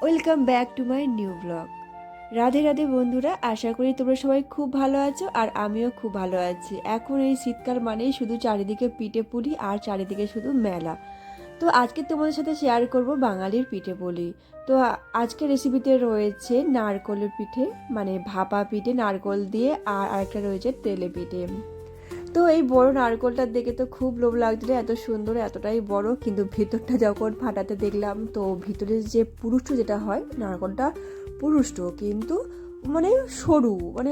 Welcome back to my new blog. Radhe Radhe বন্ধুরা, আশা করি তোমরা সবাই খুব ভালো আছো আর আমিও খুব ভালো আছি। এখন এই শীতকাল মানেই শুধু চারিদিকে পিঠে পুলি আর চারিদিকে শুধু মেলা। তো আজকে তোমাদের সাথে শেয়ার করব বাঙালির পিঠে পুলি। তো আজকে রেসিপিতে রয়েছে নারকলের পিঠে, মানে ভাপা পিঠে নারকল দিয়ে, আর আরেকটা রয়েছে তেলে পিঠে। তো এই বড় নারকলটা দেখে তো খুব লোভ লাগছিল, এত সুন্দর এতটাই বড়, কিন্তু ভিতরটা যখন ফাটাতে দেখলাম তো ভিতরে যে পুরুষ্ট যেটা হয় নারকলটা পুরুষ্ট, কিন্তু মানে সরু, মানে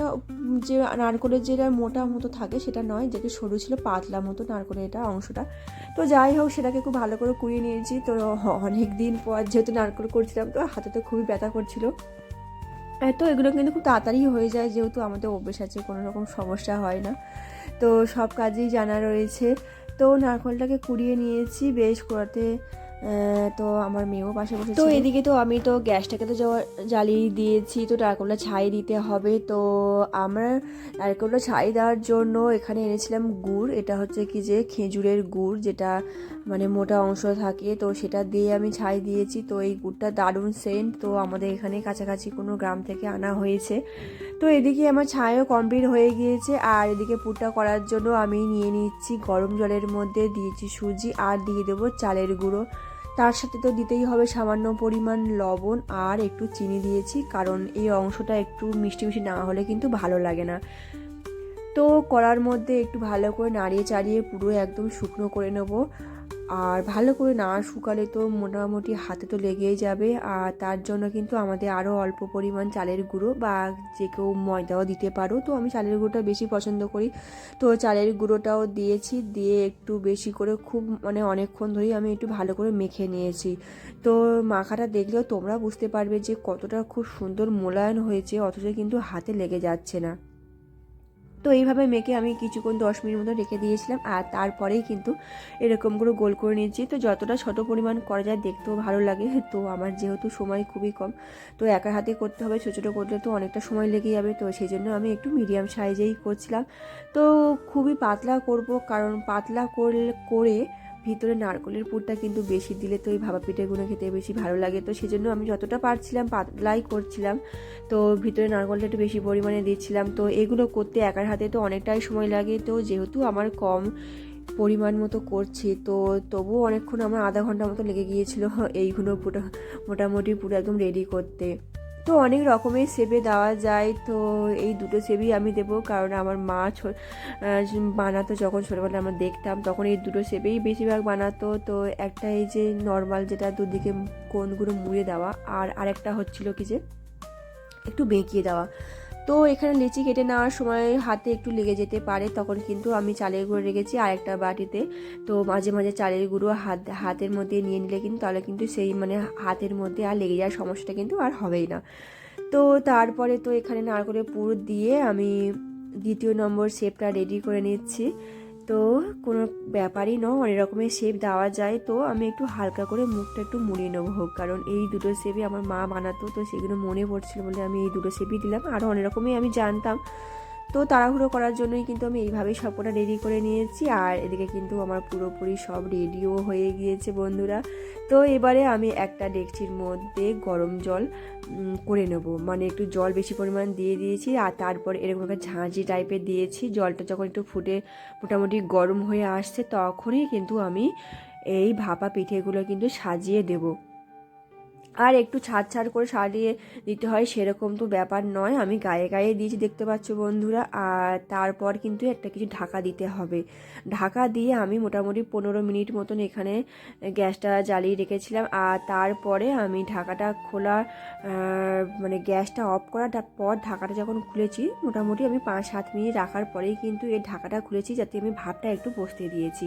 যে নারকলের যেটা মোটা মতো থাকে সেটা নয়, যেটা সরু ছিল পাতলা মতো নারকলের এটা অংশটা। তো যাই হোক, সেটাকে খুব ভালো করে কুড়িয়ে নিয়েছি। তো অনেক দিন পর যেহেতু নারকল করছিলাম তো হাতে তো খুবই ব্যথা করছিল। তো এগুলো কিন্তু খুব তাড়াতাড়ি হয়ে যায়, যেহেতু আমাদের অভ্যেস আছে, কোনো রকম সমস্যা হয় না। তো সব কাজেই জানা রয়েছে। তো নারকলটাকে কুড়িয়ে নিয়েছি বেশ কুড়াতে। তো আমার মেয়েও পাশে বসে, তো এদিকে তো আমি তো গ্যাসটাকে তো জ্বালিয়ে দিয়েছি, তো নারকলটা ছাই দিতে হবে। তো আমরা নারকলটা ছাই দেওয়ার জন্য এখানে এনেছিলাম গুড়। এটা হচ্ছে কি যে খেজুরের গুড়, যেটা মানে মোটা অংশ থাকে, তো সেটা দিয়ে আমি ছাই দিয়েছি। তো এই গুড়টা দারুণ সেন্ট, তো আমাদের এখানে কাছাকাছি কোনো গ্রাম থেকে আনা হয়েছে। তো এদিকে আমার ছাইও কমপ্লিট হয়ে গিয়েছে, আর এদিকে পুরটা করার জন্য আমি নিয়ে নিচ্ছি গরম জলের মধ্যে দিয়েছি সুজি, আর দিয়ে দেবো চালের গুঁড়ো। তার সাথে তো দিতেই হবে সামান্য পরিমাণ লবণ, আর একটু চিনি দিয়েছি, কারণ এই অংশটা একটু মিষ্টি মিষ্টি না হলে কিন্তু ভালো লাগে না। তো কড়ার মধ্যে একটু ভালো করে নাড়িয়ে চাড়িয়ে পুরো একদম শুকনো করে নেব। আর ভালো করে না শুকালে তো মোটামুটি হাতে তো লেগেই যাবে, আর তার জন্য কিন্তু আমাদের আরও অল্প পরিমাণ চালের গুঁড়ো, বা যে কেউ ময়দাও দিতে পারো, তো আমি চালের গুঁড়োটা বেশি পছন্দ করি। তো চালের গুঁড়োটাও দিয়েছি, দিয়ে একটু বেশি করে খুব মানে অনেকক্ষণ ধরেই আমি একটু ভালো করে মেখে নিয়েছি। তো মাখাটা দেখলেও তোমরা বুঝতে পারবে যে কতটা খুব সুন্দর মোলায়েম হয়েছে, অথচ কিন্তু হাতে লেগে যাচ্ছে না। তো এইভাবে মেখে আমি কিছুক্ষণ 10 মিনিট মতো রেখে দিয়েছিলাম, আর তারপরেই কিন্তু এরকম করে গোল করে নিয়েছি। তো যতটা ছোট পরিমাণ করা যায় দেখতেও ভালো লাগে। তো আমার যেহেতু সময় খুবই কম, তো একা হাতে করতে হবে, ছোটো ছোটো করলে তো অনেকটা সময় লেগে যাবে, তো সেই জন্য আমি একটু মিডিয়াম সাইজেই করছিলাম। তো খুবই পাতলা করব, কারণ পাতলা করে ভিতরে নারকলের পুরটা কিন্তু বেশি দিলে তো এই ভাপা পিঠেগুলো খেতে বেশি ভালো লাগে। তো সেজন্য আমি যতটা পারছিলাম পাতলাই করছিলাম। তো ভিতরে নারকলটা একটু বেশি পরিমাণে দিচ্ছিলাম। তো এগুলো করতে একার হাতে তো অনেকটাই সময় লাগে, তো যেহেতু আমার কম পরিমাণ মতো করছি, তো তবুও অনেকক্ষণ আমার আধা ঘন্টা মতো লেগে গিয়েছিল এইগুলো পুরো মোটামুটি পুরো একদম রেডি করতে। তো অনেক রকমের শেপে দেওয়া যায়, তো এই দুটো শেপই আমি দেবো, কারণ আমার মা বানাতো যখন ছোটোবেলায় আমরা দেখতাম, তখন এই দুটো শেপেই বেশিরভাগ বানাতো। তো একটা এই যে নর্মাল, যেটা দুদিকে কোণগুলো মুড়ে দেওয়া, আর আরেকটা হচ্ছিল কি যে একটু বেঁকিয়ে দেওয়া। তো এখানে লিচি কেটে নেওয়ার সময় হাতে একটু লেগে যেতে পারে, তখন কিন্তু আমি চালের গুঁড়ো রেখেছি আরেকটা বাটিতে। তো মাঝে মাঝে চালের গুঁড়ো হাতের মধ্যে নিয়ে নিলে কিন্তু তাহলে কিন্তু সেই মানে হাতের মধ্যে আর লেগে যাওয়ার সমস্যাটা কিন্তু আর হবেই না। তো তারপরে তো এখানে নারকেলের পুর দিয়ে আমি দ্বিতীয় নম্বর শেপটা রেডি করে নিচ্ছি। তো কোনো ব্যাপারই নয়, অনেক রকমের শেপ দেওয়া যায়। তো আমি একটু হালকা করে মুখটা একটু মুড়িয়ে নেবো হোক, কারণ এই দুটো শেপই আমার মা বানাতো, তো সেগুলো মনে পড়ছিল বলে আমি এই দুটো শেপই দিলাম। আরও অনেক রকমই আমি জানতাম, তো তাড়াহুড়ো করার জন্যই কিন্তু আমি এইভাবেই সবকটা রেডি করে নিয়েছি। আর এদিকে কিন্তু আমার পুরোপুরি সব রেডিও হয়ে গিয়েছে বন্ধুরা। তো এবারে আমি একটা ডেকচির মধ্যে গরম জল করে নেব, মানে একটু জল বেশি পরিমাণ দিয়ে দিয়েছি, আর তারপর এরকম একটা ঝাঁঝি টাইপের দিয়েছি। জলটা যখন একটু ফুটে মোটামুটি গরম হয়ে আসছে, তখনই কিন্তু আমি এই ভাপা পিঠেগুলো কিন্তু সাজিয়ে দেবো। আর একটু ছাড় ছাড় করে সারিয়ে দিতে হয় সেরকম তো ব্যাপার নয়, আমি গায়ে গায়ে দিয়েছি দেখতে পাচ্ছ বন্ধুরা। আর তারপর কিন্তু একটা কিছু ঢাকা দিতে হবে। ঢাকা দিয়ে আমি মোটামুটি 15 মিনিট মতন এখানে গ্যাসটা জ্বালিয়ে রেখেছিলাম। আর তারপরে আমি ঢাকাটা খোলা মানে গ্যাসটা অফ করার পর ঢাকাটা যখন খুলেছি, মোটামুটি আমি 5-7 মিনিট রাখার পরেই কিন্তু এই ঢাকাটা খুলেছি, যাতে আমি ভাপটা একটু বসতে দিয়েছি।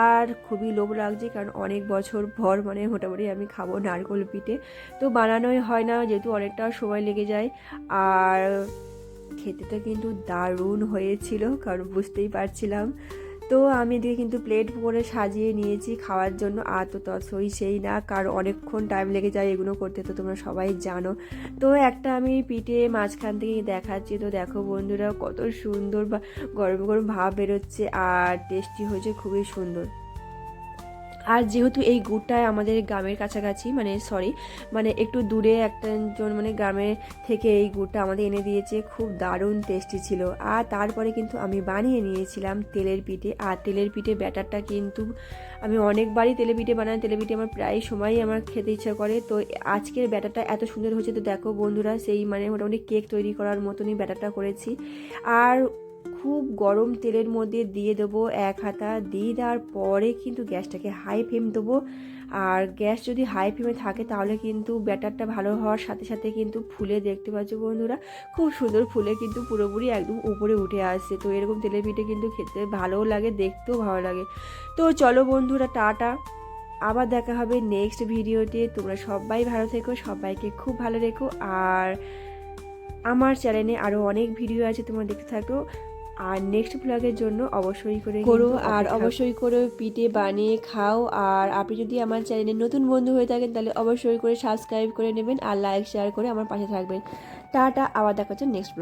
আর খুবই লোভ লাগছে, কারণ অনেক বছর পর মানে মোটামুটি আমি খাবো নারকোল পিঠে। তো বানানোই হয় না, যেহেতু অনেকটা সময় লেগে যায়। আর খেতে কিন্তু দারুণ হয়েছিল, কারণ বুঝতেই পারছিলাম। তো আমি এদিকে কিন্তু প্লেট করে সাজিয়ে নিয়েছি খাওয়ার জন্য। আর তো তসই সেই না, কারণ অনেকক্ষণ টাইম লেগে যায় এগুলো করতে, তো তোমরা সবাই জানো। তো একটা আমি পিঠে মাঝখান থেকে দেখাচ্ছি, তো দেখো বন্ধুরা কত সুন্দর বা গরম গরম ভাব বেরোচ্ছে, আর টেস্টি হয়েছে খুবই সুন্দর। আর যেহেতু এই গুড়টায় আমাদের গ্রামের কাছাকাছি মানে একটু দূরে একজন মানে গ্রামের থেকে এই গুড়টা আমাদের এনে দিয়েছে, খুব দারুণ টেস্টি ছিল। আর তারপরে কিন্তু আমি বানিয়ে নিয়েছিলাম তেলের পিঠে। আর তেলের পিঠে ব্যাটারটা কিন্তু আমি অনেকবারই তেলের পিঠে বানাই, তেলের পিঠে আমার প্রায় সময়ই আমার খেতে ইচ্ছা করে। তো আজকের ব্যাটারটা এত সুন্দর হয়েছে, তো দেখো বন্ধুরা, সেই মানে মোটামুটি কেক তৈরি করার মতনই ব্যাটারটা করেছি। আর খুব গরম তেলের মধ্যে দিয়ে দেবো এক হাতা, দিয়ে দেওয়ার পরে কিন্তু গ্যাসটাকে হাই ফ্লেম দেবো। আর গ্যাস যদি হাই ফ্লেমে থাকে তাহলে কিন্তু ব্যাটারটা ভালো হওয়ার সাথে সাথে কিন্তু ফুলে, দেখতে পাচ্ছ বন্ধুরা, খুব সুন্দর ফুলে কিন্তু পুরোপুরি একদম উপরে উঠে আসছে। তো এরকম তেলের পিঠে কিন্তু খেতে ভালোও লাগে, দেখতেও ভালো লাগে। তো চলো বন্ধুরা, টাটা, আবার দেখা হবে নেক্সট ভিডিওতে। তোমরা সবাই ভালো থেকো, সবাইকে খুব ভালো রেখো। আর আমার চ্যানেলে আরও অনেক ভিডিও আছে, তোমরা দেখতে থাকো। আর নেক্সট ব্লগের জন্য অবশ্যই করে করো, আর অবশ্যই করে পিঠে বানিয়ে খাও। আর আপনি যদি আমার চ্যানেলে নতুন বন্ধু হয়ে থাকেন তাহলে অবশ্যই করে সাবস্ক্রাইব করে নেবেন আর লাইক শেয়ার করে আমার পাশে থাকবেন। টাটা, আবার দেখা হচ্ছে নেক্সট ব্লগ।